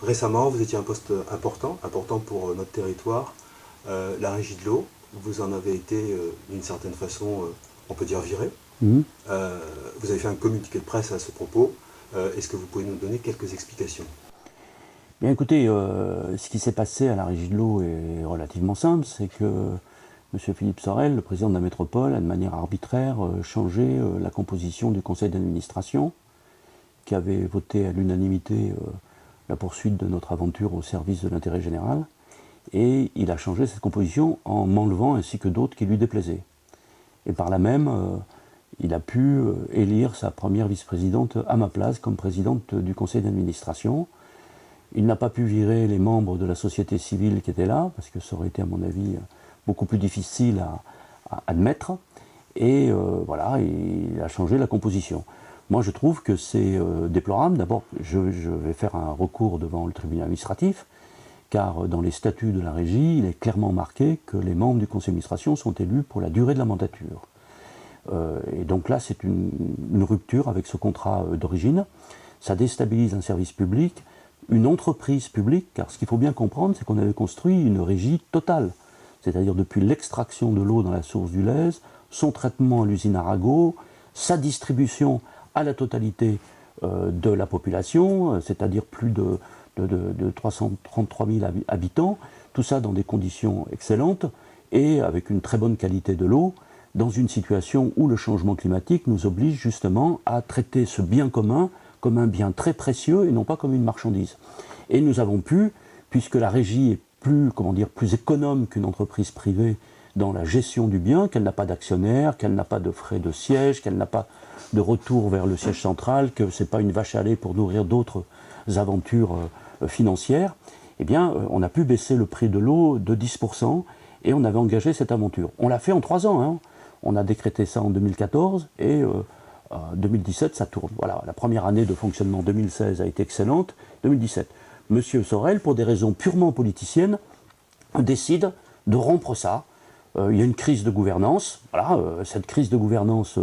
Récemment, vous étiez à un poste important pour notre territoire, la régie de l'eau. Vous en avez été, d'une certaine façon, on peut dire viré. Mhm. Vous avez fait un communiqué de presse à ce propos. Est-ce que vous pouvez nous donner quelques explications? Bien écoutez, ce qui s'est passé à la Régie de l'eau est relativement simple, c'est que M. Philippe Sorel, le président de la métropole, a de manière arbitraire changé la composition du conseil d'administration, qui avait voté à l'unanimité la poursuite de notre aventure au service de l'intérêt général, et il a changé cette composition en m'enlevant ainsi que d'autres qui lui déplaisaient. Et par là même, il a pu élire sa première vice-présidente à ma place comme présidente du conseil d'administration. Il n'a pas pu virer les membres de la société civile qui étaient là, parce que ça aurait été, à mon avis, beaucoup plus difficile à admettre. Et voilà, il a changé la composition. Moi, je trouve que c'est déplorable. D'abord, je vais faire un recours devant le tribunal administratif, car dans les statuts de la régie, il est clairement marqué que les membres du conseil d'administration sont élus pour la durée de la mandature. Et donc là, c'est une rupture avec ce contrat d'origine. Ça déstabilise un service public, une entreprise publique, car ce qu'il faut bien comprendre, c'est qu'on avait construit une régie totale. C'est-à-dire depuis l'extraction de l'eau dans la source du Lez, son traitement à l'usine Arago, sa distribution à la totalité de la population, c'est-à-dire plus de 333 000 habitants, tout ça dans des conditions excellentes et avec une très bonne qualité de l'eau, dans une situation où le changement climatique nous oblige justement à traiter ce bien commun comme un bien très précieux et non pas comme une marchandise. Et nous avons pu, puisque la régie est plus, plus économe qu'une entreprise privée dans la gestion du bien, qu'elle n'a pas d'actionnaire, qu'elle n'a pas de frais de siège, qu'elle n'a pas de retour vers le siège central, que ce n'est pas une vache à lait pour nourrir d'autres aventures financières, eh bien, on a pu baisser le prix de l'eau de 10% et on avait engagé cette aventure. On l'a fait en 3 ans, hein. On a décrété ça en 2014 et 2017, ça tourne. Voilà, la première année de fonctionnement 2016 a été excellente. 2017, Monsieur Sorel, pour des raisons purement politiciennes, décide de rompre ça. Il y a une crise de gouvernance. Voilà, cette crise de gouvernance,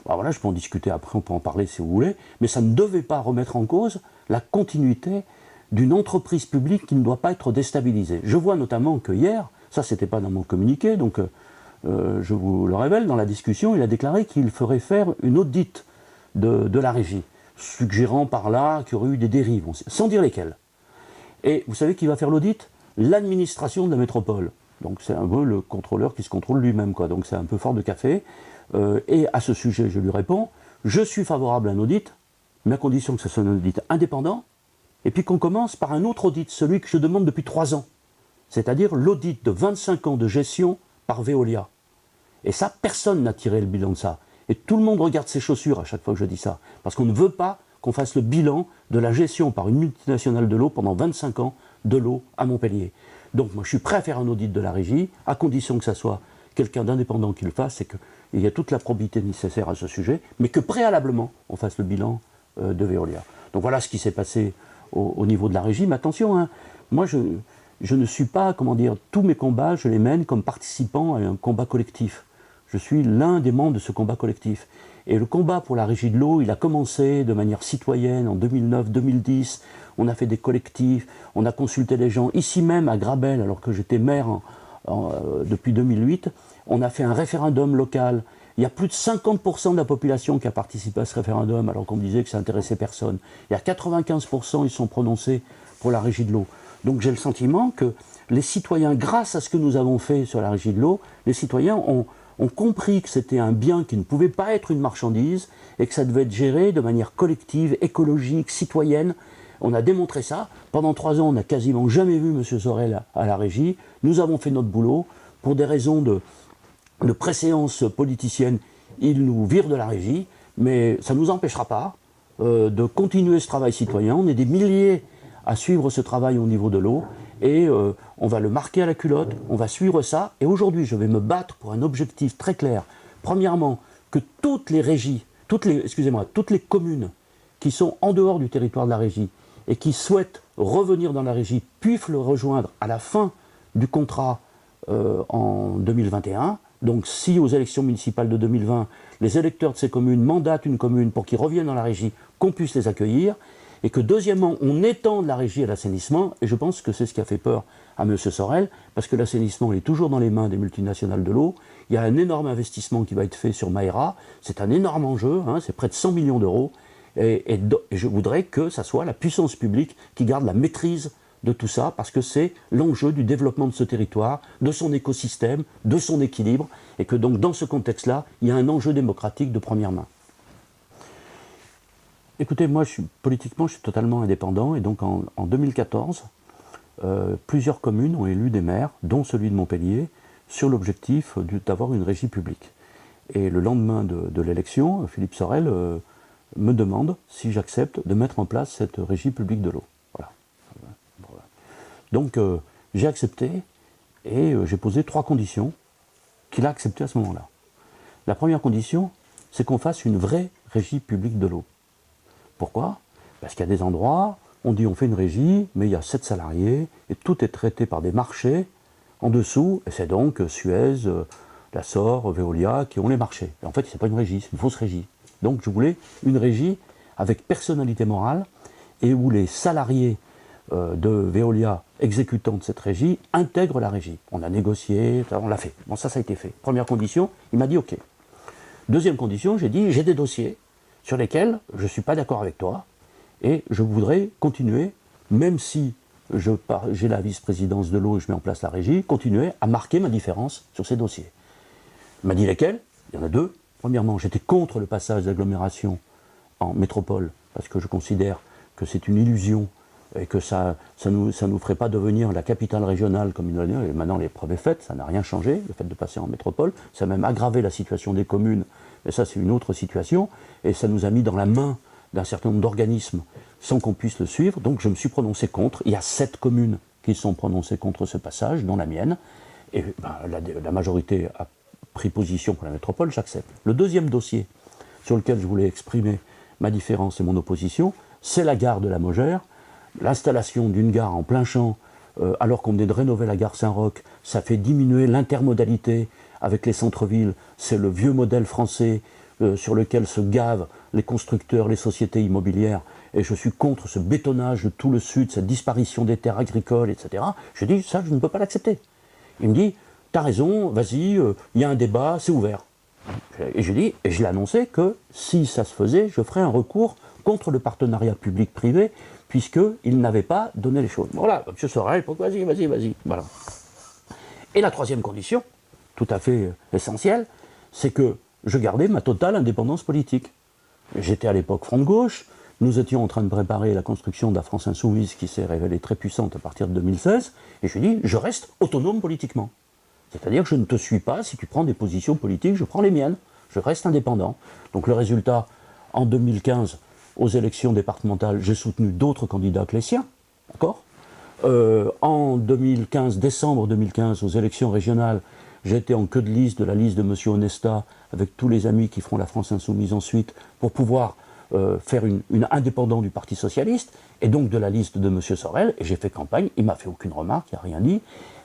voilà, je peux en discuter après, on peut en parler si vous voulez, mais ça ne devait pas remettre en cause la continuité d'une entreprise publique qui ne doit pas être déstabilisée. Je vois notamment que hier, ça c'était pas dans mon communiqué, donc je vous le révèle, dans la discussion, il a déclaré qu'il ferait faire une audit de la régie, suggérant par là qu'il y aurait eu des dérives, sans dire lesquelles. Et vous savez qui va faire l'audit? L'administration de la métropole. Donc c'est un peu le contrôleur qui se contrôle lui-même, quoi. Donc c'est un peu fort de café. Et à ce sujet, je lui réponds, je suis favorable à un audit, mais à condition que ce soit un audit indépendant, et puis qu'on commence par un autre audit, celui que je demande depuis 3 ans, c'est-à-dire l'audit de 25 ans de gestion par Veolia. Et ça, personne n'a tiré le bilan de ça. Et tout le monde regarde ses chaussures à chaque fois que je dis ça. Parce qu'on ne veut pas qu'on fasse le bilan de la gestion par une multinationale de l'eau pendant 25 ans de l'eau à Montpellier. Donc moi je suis prêt à faire un audit de la régie, à condition que ça soit quelqu'un d'indépendant qui le fasse, et qu'il y ait toute la probité nécessaire à ce sujet, mais que préalablement on fasse le bilan de Veolia. Donc voilà ce qui s'est passé au niveau de la régie. Mais attention, hein, moi je ne suis pas, tous mes combats, je les mène comme participant à un combat collectif. Je suis l'un des membres de ce combat collectif. Et le combat pour la régie de l'eau, il a commencé de manière citoyenne en 2009-2010. On a fait des collectifs, on a consulté les gens. Ici même, à Grabel, alors que j'étais maire depuis 2008, on a fait un référendum local. Il y a plus de 50% de la population qui a participé à ce référendum, alors qu'on me disait que ça n'intéressait personne. Il y a 95%, ils sont prononcés pour la régie de l'eau. Donc j'ai le sentiment que les citoyens, grâce à ce que nous avons fait sur la régie de l'eau, les citoyens ont compris que c'était un bien qui ne pouvait pas être une marchandise et que ça devait être géré de manière collective, écologique, citoyenne. On a démontré ça. Pendant 3 ans, on n'a quasiment jamais vu M. Sorel à la régie. Nous avons fait notre boulot. Pour des raisons de préséance politicienne, il nous vire de la régie, mais ça ne nous empêchera pas de continuer ce travail citoyen. On est des milliers à suivre ce travail au niveau de l'eau, et on va le marquer à la culotte, on va suivre ça, et aujourd'hui je vais me battre pour un objectif très clair. Premièrement, que toutes les régies, toutes les communes qui sont en dehors du territoire de la régie et qui souhaitent revenir dans la régie puissent le rejoindre à la fin du contrat en 2021. Donc si aux élections municipales de 2020, les électeurs de ces communes mandatent une commune pour qu'ils reviennent dans la régie, qu'on puisse les accueillir. et que deuxièmement, on étende la régie à l'assainissement, et je pense que c'est ce qui a fait peur à M. Sorel, parce que l'assainissement est toujours dans les mains des multinationales de l'eau. Il y a un énorme investissement qui va être fait sur Maïra, c'est un énorme enjeu, hein, c'est près de 100 millions d'euros, et je voudrais que ça soit la puissance publique qui garde la maîtrise de tout ça, parce que c'est l'enjeu du développement de ce territoire, de son écosystème, de son équilibre, et que donc dans ce contexte-là, il y a un enjeu démocratique de première main. Écoutez, moi, politiquement, je suis totalement indépendant, et donc en 2014, plusieurs communes ont élu des maires, dont celui de Montpellier, sur l'objectif d'avoir une régie publique. Et le lendemain de l'élection, Philippe Sorel me demande si j'accepte de mettre en place cette régie publique de l'eau. Voilà. Donc j'ai accepté, et j'ai posé 3 conditions qu'il a acceptées à ce moment-là. La première condition, c'est qu'on fasse une vraie régie publique de l'eau. Pourquoi? Parce qu'il y a des endroits, on dit on fait une régie, mais il y a 7 salariés, et tout est traité par des marchés en dessous, et c'est donc Suez, la SOR, Veolia qui ont les marchés. Et en fait, c'est pas une régie, c'est une fausse régie. Donc je voulais une régie avec personnalité morale, et où les salariés de Veolia exécutant de cette régie intègrent la régie. On a négocié, on l'a fait. Bon, ça a été fait. Première condition, il m'a dit OK. Deuxième condition, j'ai dit j'ai des dossiers sur lesquels je ne suis pas d'accord avec toi, et je voudrais continuer, même si j'ai la vice-présidence de l'eau et je mets en place la régie, continuer à marquer ma différence sur ces dossiers. Il m'a dit lesquels? Il y en a 2. Premièrement, j'étais contre le passage d'agglomération en métropole, parce que je considère que c'est une illusion et que ça nous ferait pas devenir la capitale régionale comme une et maintenant l'épreuve est faite, ça n'a rien changé, le fait de passer en métropole, ça a même aggravé la situation des communes, mais ça c'est une autre situation, et ça nous a mis dans la main d'un certain nombre d'organismes sans qu'on puisse le suivre, donc je me suis prononcé contre. Il y a 7 communes qui sont prononcées contre ce passage, dont la mienne, et la majorité a pris position pour la métropole, j'accepte. Le deuxième dossier sur lequel je voulais exprimer ma différence et mon opposition, c'est la gare de la Mogère. L'installation d'une gare en plein champ, alors qu'on venait de rénover la gare Saint-Roch, ça fait diminuer l'intermodalité avec les centres-villes. C'est le vieux modèle français sur lequel se gavent les constructeurs, les sociétés immobilières. Et je suis contre ce bétonnage de tout le sud, cette disparition des terres agricoles, etc. Je dis, ça, je ne peux pas l'accepter. Il me dit, t'as raison, vas-y, il y a un débat, c'est ouvert. Et je dis, et je l'ai annoncé que si ça se faisait, je ferais un recours contre le partenariat public-privé, puisqu'il n'avait pas donné les choses. Voilà, M. Sorel, vas-y. Voilà. Et la troisième condition, tout à fait essentielle, c'est que je gardais ma totale indépendance politique. J'étais à l'époque Front de gauche, nous étions en train de préparer la construction de la France insoumise qui s'est révélée très puissante à partir de 2016, et je dis, je reste autonome politiquement. C'est-à-dire que je ne te suis pas, si tu prends des positions politiques, je prends les miennes, je reste indépendant. Donc le résultat, en 2015, aux élections départementales, j'ai soutenu d'autres candidats que les siens, d'accord ? En 2015, décembre 2015, aux élections régionales, j'étais en queue de liste de la liste de M. Onesta, avec tous les amis qui feront la France insoumise ensuite, pour pouvoir faire une indépendante du Parti socialiste, et donc de la liste de M. Sorel, et j'ai fait campagne, il ne m'a fait aucune remarque, il n'a rien dit.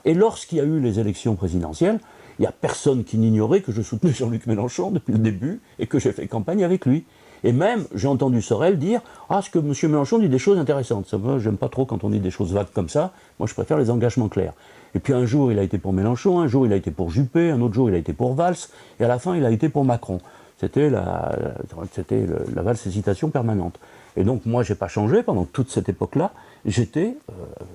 Et lorsqu'il y a eu les élections présidentielles, il n'y a personne qui n'ignorait que je soutenais Jean-Luc Mélenchon depuis le début, et que j'ai fait campagne avec lui. Et même, j'ai entendu Sorel dire « Ah, ce que M. Mélenchon dit des choses intéressantes. » Ça, moi, j'aime pas trop quand on dit des choses vagues comme ça. Moi, je préfère les engagements clairs. Et puis un jour, il a été pour Mélenchon, un jour, il a été pour Juppé, un autre jour, il a été pour Valls, et à la fin, il a été pour Macron. C'était la Valls-hésitation permanente. Et donc, moi, j'ai pas changé pendant toute cette époque-là. Je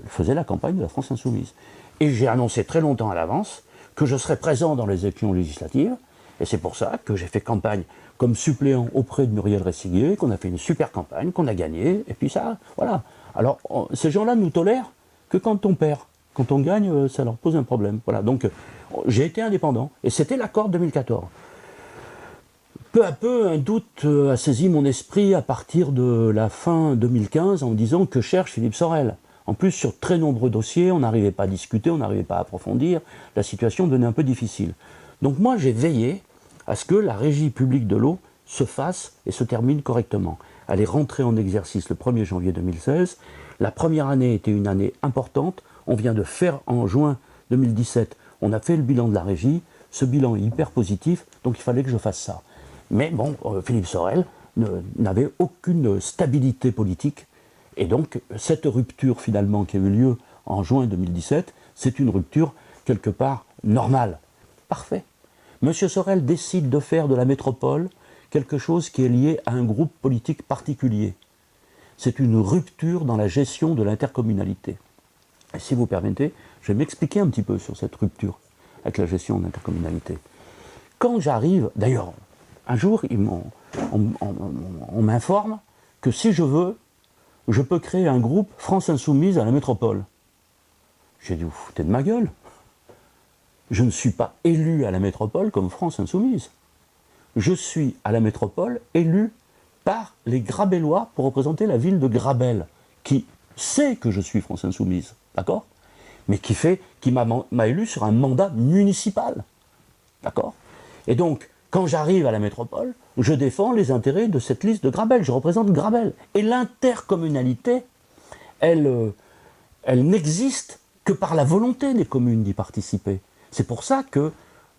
faisais la campagne de la France insoumise. Et j'ai annoncé très longtemps à l'avance que je serais présent dans les élections législatives. Et c'est pour ça que j'ai fait campagne comme suppléant auprès de Muriel Ressiguier, qu'on a fait une super campagne, qu'on a gagné, et puis ça, voilà. Alors, ces gens-là nous tolèrent que quand on perd. Quand on gagne, ça leur pose un problème. Voilà, donc j'ai été indépendant, et c'était l'accord de 2014. Peu à peu, un doute a saisi mon esprit à partir de la fin 2015, en me disant que cherche Philippe Sorel. En plus, sur très nombreux dossiers, on n'arrivait pas à discuter, on n'arrivait pas à approfondir, la situation devenait un peu difficile. Donc moi, j'ai veillé à ce que la régie publique de l'eau se fasse et se termine correctement. Elle est rentrée en exercice le 1er janvier 2016. La première année était une année importante. On vient de faire en juin 2017, on a fait le bilan de la régie. Ce bilan est hyper positif, donc il fallait que je fasse ça. Mais bon, Philippe Sorel n'avait aucune stabilité politique Et donc, cette rupture finalement qui a eu lieu en juin 2017, c'est une rupture quelque part normale. Parfait. Monsieur Sorel décide de faire de la métropole quelque chose qui est lié à un groupe politique particulier. C'est une rupture dans la gestion de l'intercommunalité. Et si vous permettez, je vais m'expliquer un petit peu sur cette rupture avec la gestion de l'intercommunalité. Quand j'arrive, d'ailleurs, un jour, on m'informe que si je veux, je peux créer un groupe France Insoumise à la métropole. J'ai dit, vous foutez de ma gueule. Je ne suis pas élu à la métropole comme France Insoumise. Je suis à la métropole élu par les Grabellois pour représenter la ville de Grabel, qui sait que je suis France Insoumise, d'accord ? Mais qui m'a élu sur un mandat municipal, d'accord ? Et donc, quand j'arrive à la métropole, je défends les intérêts de cette liste de Grabel, je représente Grabel. Et l'intercommunalité, elle n'existe que par la volonté des communes d'y participer. C'est pour ça que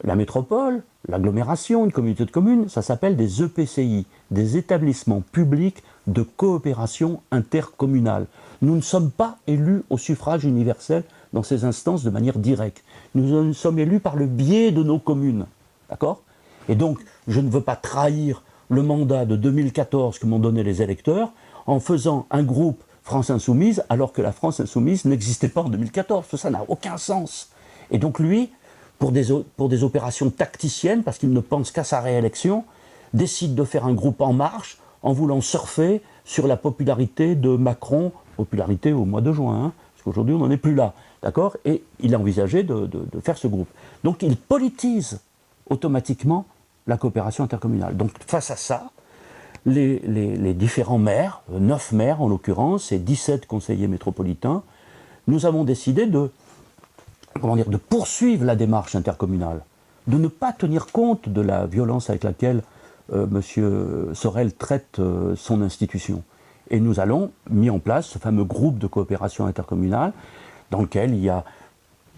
la métropole, l'agglomération, une communauté de communes, ça s'appelle des EPCI, des établissements publics de coopération intercommunale. Nous ne sommes pas élus au suffrage universel dans ces instances de manière directe. Nous sommes élus par le biais de nos communes. D'accord ? Et donc, je ne veux pas trahir le mandat de 2014 que m'ont donné les électeurs en faisant un groupe France Insoumise alors que la France Insoumise n'existait pas en 2014. Ça n'a aucun sens. Et donc lui, pour des opérations tacticiennes, parce qu'il ne pense qu'à sa réélection, décide de faire un groupe En Marche en voulant surfer sur la popularité de Macron, popularité au mois de juin, hein, parce qu'aujourd'hui on n'en est plus là, d'accord ? Et il a envisagé de faire ce groupe. Donc il politise automatiquement la coopération intercommunale. Donc face à ça, les différents maires, 9 maires en l'occurrence, et 17 conseillers métropolitains, nous avons décidé de poursuivre la démarche intercommunale, de ne pas tenir compte de la violence avec laquelle M. Sorel traite son institution. Et nous allons mis en place ce fameux groupe de coopération intercommunale dans lequel il y a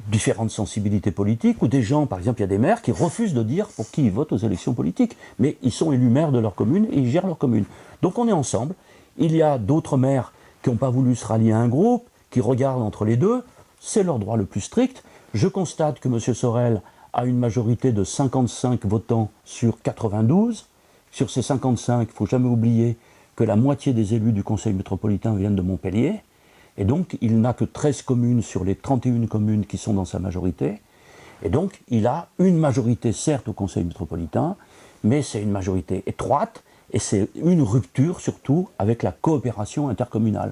différentes sensibilités politiques, ou des gens, par exemple, il y a des maires qui refusent de dire pour qui ils votent aux élections politiques, mais ils sont élus maires de leur commune et ils gèrent leur commune. Donc on est ensemble. Il y a d'autres maires qui n'ont pas voulu se rallier à un groupe, qui regardent entre les deux, c'est leur droit le plus strict. Je constate que M. Sorel a une majorité de 55 votants sur 92. Sur ces 55, il ne faut jamais oublier que la moitié des élus du Conseil métropolitain viennent de Montpellier. Et donc, il n'a que 13 communes sur les 31 communes qui sont dans sa majorité. Et donc, il a une majorité, certes, au Conseil métropolitain, mais c'est une majorité étroite, et c'est une rupture, surtout, avec la coopération intercommunale.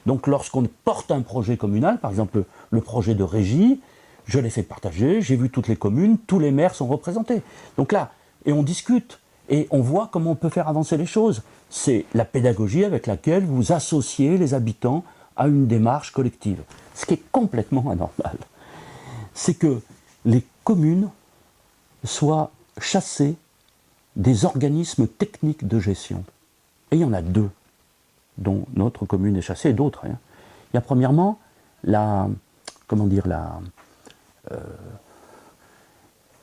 Donc, lorsqu'on porte un projet communal, par exemple le projet de régie, je l'ai fait partager, j'ai vu toutes les communes, tous les maires sont représentés. Donc là, et on discute, et on voit comment on peut faire avancer les choses. C'est la pédagogie avec laquelle vous associez les habitants à une démarche collective. Ce qui est complètement anormal, c'est que les communes soient chassées des organismes techniques de gestion. Et il y en a 2, dont notre commune est chassée, et d'autres. Hein. Il y a premièrement la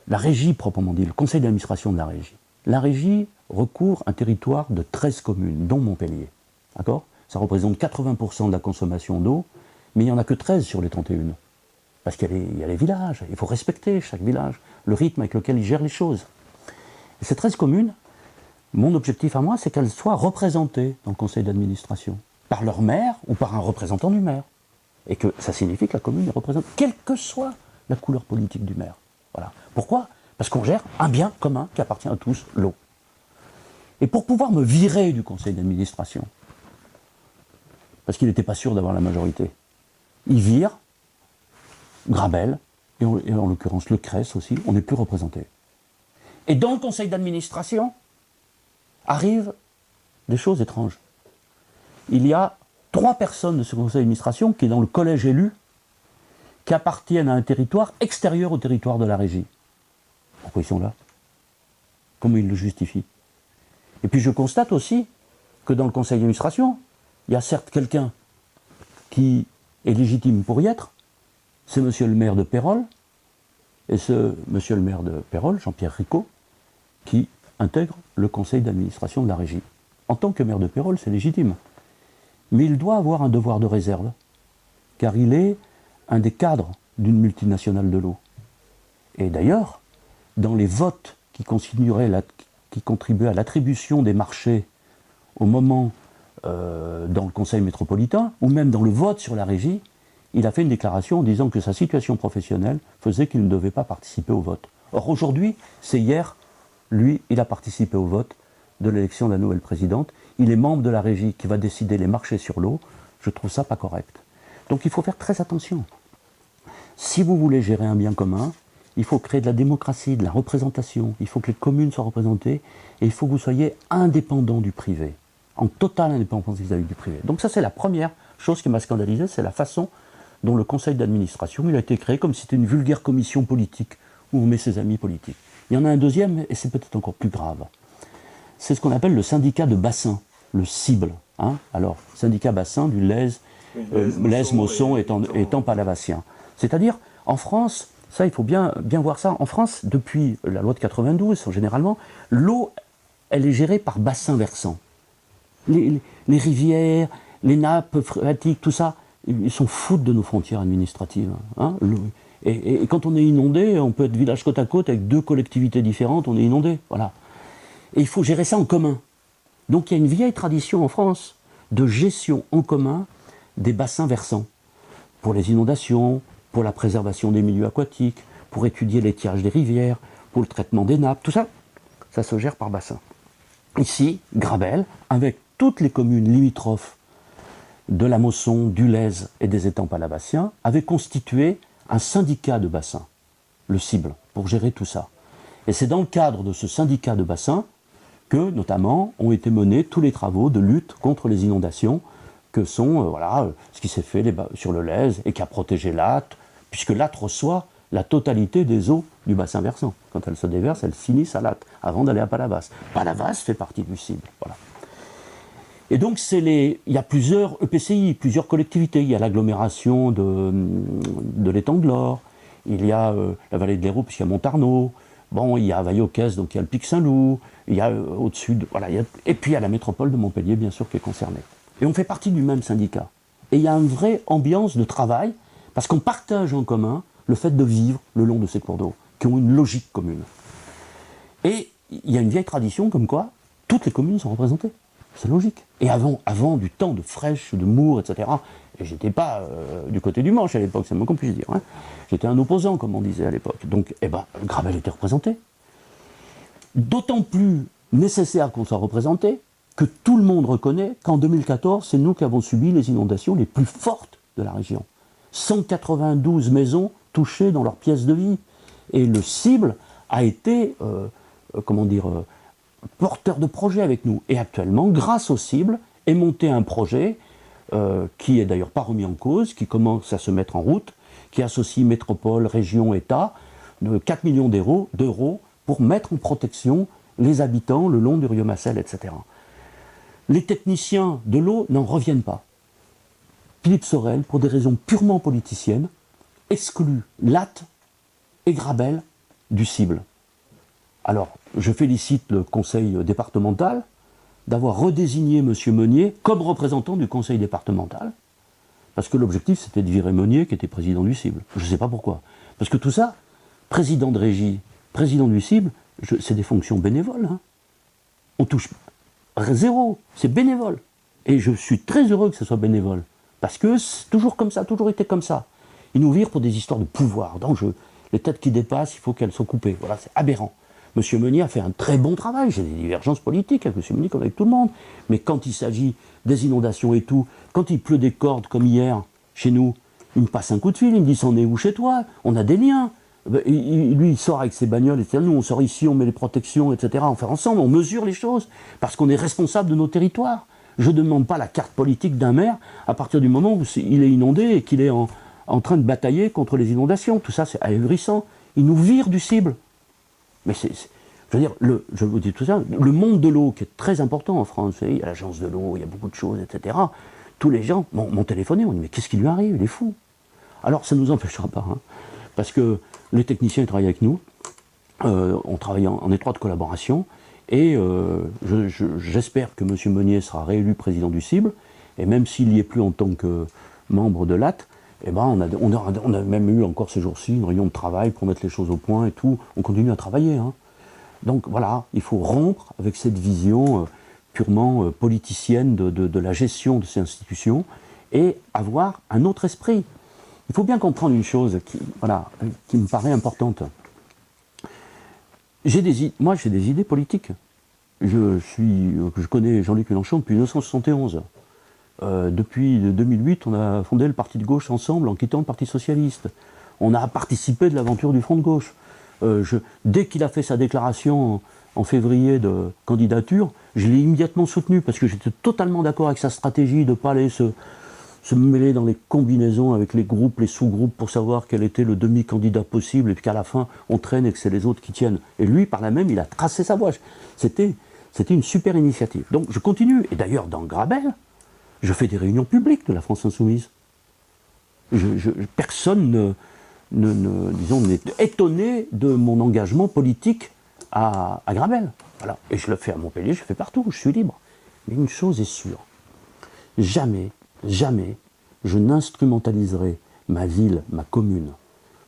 régie proprement dit, le conseil d'administration de la régie. La régie recouvre un territoire de 13 communes, dont Montpellier. D'accord ? Ça représente 80% de la consommation d'eau, mais il n'y en a que 13 sur les 31. Parce qu'il y a les villages, il faut respecter chaque village, le rythme avec lequel ils gèrent les choses. Et ces 13 communes, mon objectif à moi, c'est qu'elles soient représentées dans le conseil d'administration, par leur maire ou par un représentant du maire. Et que ça signifie que la commune est représentée, quelle que soit la couleur politique du maire. Voilà. Pourquoi ? Parce qu'on gère un bien commun qui appartient à tous, l'eau. Et pour pouvoir me virer du conseil d'administration, parce qu'il n'était pas sûr d'avoir la majorité, il vire Grabel, et en l'occurrence le CRES aussi, on n'est plus représenté. Et dans le conseil d'administration, arrivent des choses étranges. Il y a 3 personnes de ce conseil d'administration qui, dans le collège élu, qui appartiennent à un territoire extérieur au territoire de la régie. Pourquoi ils sont là ? Comment ils le justifient ? Et puis je constate aussi que dans le conseil d'administration, il y a certes quelqu'un qui est légitime pour y être, c'est monsieur le maire de Pérols, et ce monsieur le maire de Pérols, Jean-Pierre Ricot, qui intègre le conseil d'administration de la régie. En tant que maire de Pérols, c'est légitime. mais il doit avoir un devoir de réserve, car il est un des cadres d'une multinationale de l'eau. Et d'ailleurs, dans les votes qui contribuaient à l'attribution des marchés au moment dans le conseil métropolitain, ou même dans le vote sur la régie, il a fait une déclaration en disant que sa situation professionnelle faisait qu'il ne devait pas participer au vote. Or aujourd'hui, c'est hier, lui, il a participé au vote de l'élection de la nouvelle présidente. Il est membre de la régie qui va décider les marchés sur l'eau. Je trouve ça pas correct. Donc il faut faire très attention. Si vous voulez gérer un bien commun, il faut créer de la démocratie, de la représentation. Il faut que les communes soient représentées et il faut que vous soyez indépendant du privé, en totale indépendance vis-à-vis du privé. Donc ça, c'est la première chose qui m'a scandalisé, c'est la façon dont le conseil d'administration il a été créé comme si c'était une vulgaire commission politique où on met ses amis politiques. Il y en a un deuxième, et c'est peut-être encore plus grave. C'est ce qu'on appelle le syndicat de bassin, le cible. Hein. Alors, syndicat bassin du Lèze, Mosson étant palavacien. C'est-à-dire, en France, ça il faut bien voir ça, en France, depuis la loi de 92, généralement, l'eau, elle est gérée par bassin versant. Les rivières, les nappes phréatiques, tout ça, ils s'en foutent de nos frontières administratives. Hein. Et quand on est inondé, on peut être village côte à côte avec deux collectivités différentes, on est inondé. Voilà. Et il faut gérer ça en commun. Donc il y a une vieille tradition en France de gestion en commun des bassins versants. Pour les inondations, pour la préservation des milieux aquatiques, pour étudier l'étiage des rivières, pour le traitement des nappes, tout ça, ça se gère par bassin. Ici, Grabel, avec toutes les communes limitrophes de la Mosson, du Lèze et des étangs palavaciens, avait constitué un syndicat de bassin, le cible, pour gérer tout ça. Et c'est dans le cadre de ce syndicat de bassin que, notamment, ont été menés tous les travaux de lutte contre les inondations, que sont ce qui s'est fait sur le Lèze et qui a protégé l'Atte, puisque l'Atte reçoit la totalité des eaux du bassin versant. Quand elles se déversent, elles finissent à l'Atte, avant d'aller à Palavas. Palavas fait partie du cible. Voilà. Et donc, il y a plusieurs EPCI, plusieurs collectivités. Il y a l'agglomération de l'étang de l'Or, il y a la vallée de l'Hérault, puisqu'il y a Montarnot, bon, il y a Vaillocès, donc il y a le Pic Saint-Loup, il y a au-dessus, et puis il y a la métropole de Montpellier, bien sûr, qui est concernée. Et on fait partie du même syndicat. Et il y a une vraie ambiance de travail, parce qu'on partage en commun le fait de vivre le long de ces cours d'eau, qui ont une logique commune. Et il y a une vieille tradition comme quoi toutes les communes sont représentées. C'est logique. Et avant du temps de Frêche, de Moore, etc., et j'étais pas du côté du Manche à l'époque, c'est le moins qu'on puisse dire. Hein. J'étais un opposant, comme on disait à l'époque. Donc, Grabel était représenté. D'autant plus nécessaire qu'on soit représenté que tout le monde reconnaît qu'en 2014, c'est nous qui avons subi les inondations les plus fortes de la région. 192 maisons touchées dans leurs pièces de vie. Et le cible a été, porteur de projet avec nous. Et actuellement, grâce au cible, est monté un projet qui est d'ailleurs pas remis en cause, qui commence à se mettre en route, qui associe métropole, région, État, de 4 millions d'euros pour mettre en protection les habitants le long du Rieumassel, etc. Les techniciens de l'eau n'en reviennent pas. Philippe Sorel, pour des raisons purement politiciennes, exclut Latte et Grabel du cible. Alors, je félicite le conseil départemental d'avoir redésigné M. Meunier comme représentant du conseil départemental, parce que l'objectif c'était de virer Meunier qui était président du cible. Je ne sais pas pourquoi. Parce que tout ça, président de régie, président du cible, c'est des fonctions bénévoles. Hein. On touche zéro, c'est bénévole. Et je suis très heureux que ce soit bénévole, parce que c'est toujours comme ça, toujours été comme ça. Ils nous virent pour des histoires de pouvoir, d'enjeu. Les têtes qui dépassent, il faut qu'elles soient coupées. Voilà, c'est aberrant. M. Meunier a fait un très bon travail, j'ai des divergences politiques avec M. Meunier comme avec tout le monde, mais quand il s'agit des inondations et tout, quand il pleut des cordes comme hier, chez nous, il me passe un coup de fil, il me dit « c'en est où chez toi ? On a des liens ». Lui, il sort avec ses bagnoles, etc. Nous, on sort ici, on met les protections, etc. On fait ensemble, on mesure les choses, parce qu'on est responsable de nos territoires. Je ne demande pas la carte politique d'un maire à partir du moment où il est inondé et qu'il est en train de batailler contre les inondations. Tout ça, c'est ahurissant. Il nous vire du cible. Mais je veux dire, je vous dis tout ça, le monde de l'eau qui est très important en France, il y a l'agence de l'eau, il y a beaucoup de choses, etc. Tous les gens m'ont téléphoné, on dit mais qu'est-ce qui lui arrive, il est fou. Alors ça ne nous empêchera pas, hein, parce que les techniciens ils travaillent avec nous, on travaille en étroite collaboration, et j'espère que M. Meunier sera réélu président du cible, Et même s'il n'y est plus en tant que membre de l'AT, eh ben on a même eu encore ces jours-ci une réunion de travail pour mettre les choses au point et tout. On continue à travailler. Hein. Donc voilà, il faut rompre avec cette vision purement politicienne de la gestion de ces institutions et avoir un autre esprit. Il faut bien comprendre une chose qui me paraît importante. Moi, j'ai des idées politiques. Je connais Jean-Luc Mélenchon depuis 1971. Depuis 2008, on a fondé le parti de gauche ensemble en quittant le Parti socialiste. On a participé de l'aventure du Front de gauche. Dès qu'il a fait sa déclaration en février de candidature, je l'ai immédiatement soutenu parce que j'étais totalement d'accord avec sa stratégie de ne pas aller se mêler dans les combinaisons avec les groupes, les sous-groupes pour savoir quel était le demi-candidat possible et puis qu'à la fin on traîne et que c'est les autres qui tiennent. Et lui, par là même, il a tracé sa voie. C'était une super initiative. Donc je continue. Et d'ailleurs, dans Grabel, je fais des réunions publiques de la France Insoumise. Personne n'est étonné de mon engagement politique à Grabel. Voilà. Et je le fais à Montpellier, je le fais partout, je suis libre. Mais une chose est sûre, jamais je n'instrumentaliserai ma ville, ma commune,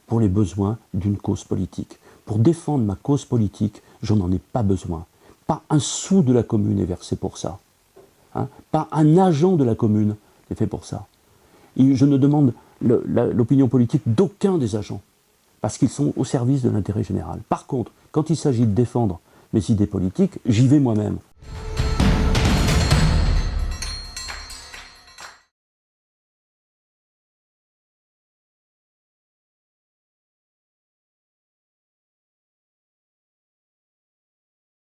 pour les besoins d'une cause politique. Pour défendre ma cause politique, je n'en ai pas besoin. Pas un sou de la commune est versé pour ça. Hein, pas un agent de la commune n'est fait pour ça. Et je ne demande l'opinion politique d'aucun des agents, parce qu'ils sont au service de l'intérêt général. Par contre, quand il s'agit de défendre mes idées politiques, j'y vais moi-même.